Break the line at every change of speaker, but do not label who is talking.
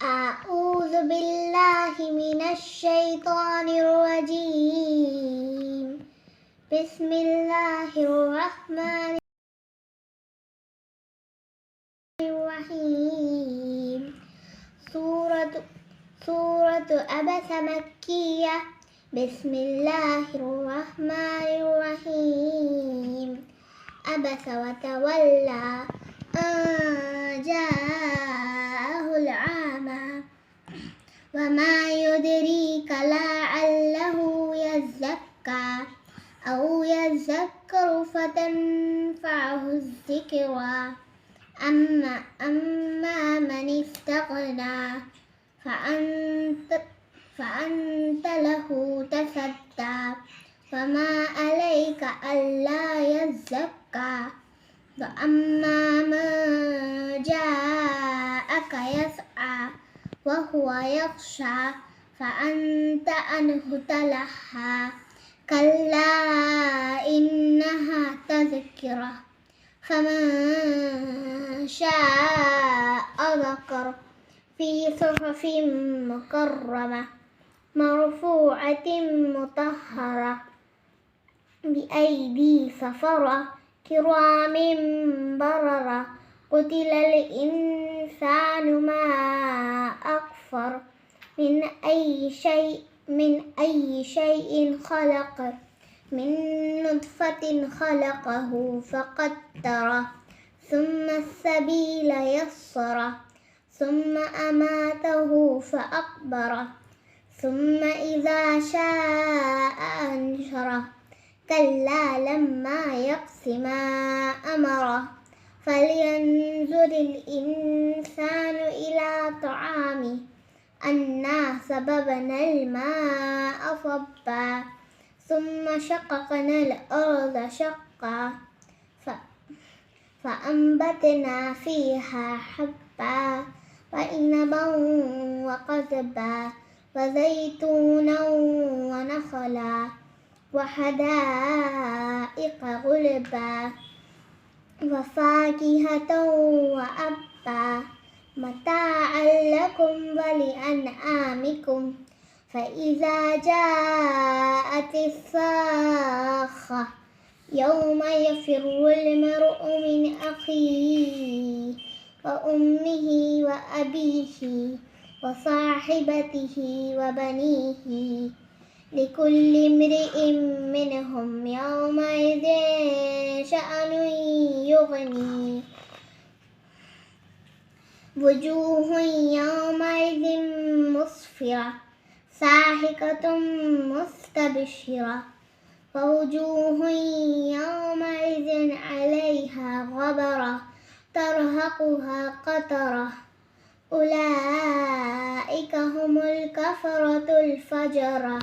أعوذ بالله من الشيطان الرجيم. بسم الله الرحمن الرحيم. سورة عبس مكية. بسم الله الرحمن الرحيم. عبس وتولى أن جاءه الأعمى وما يدريك لعله يزكى أو يذكر فتنفعه الذكرى أما من استغنى فأنت له تصدى فما عليك ألا يزكى وأما من جاءك يسعى وهو يخشى فأنت عنه تلهى كلا إنها تذكرة فمن شاء ذكر في صحف مكرمة مرفوعة مطهرة بأيدي سفرة كرام بررة قتل الإنسان ما أكفر من أي شيء خلقه من نطفة خلقه فقدره ثم السبيل يسره ثم أماته فأقبره ثم إذا شاء أنشره كلا لما يقض ما أمره فلينظر الإنسان إلى طعامه أنا صببنا الماء صبا ثم شققنا الأرض شقا فأنبتنا فيها حبا وعنبا وقضبا وزيتونا ونخلا وحدائق غلبا وفاكهة وأبا متاعا لكم ولأنعامكم فإذا جاءت الصاخة يوم يفر المرء من أخيه وأمه وأبيه وصاحبته وبنيه لكل امرئ منهم يومئذ شأن يغنيه وجوه يومئذ مسفرة ضاحكة مستبشرة ووجوه يومئذ عليها غبرة ترهقها قترة أولئك هم الكفرة الفجرة.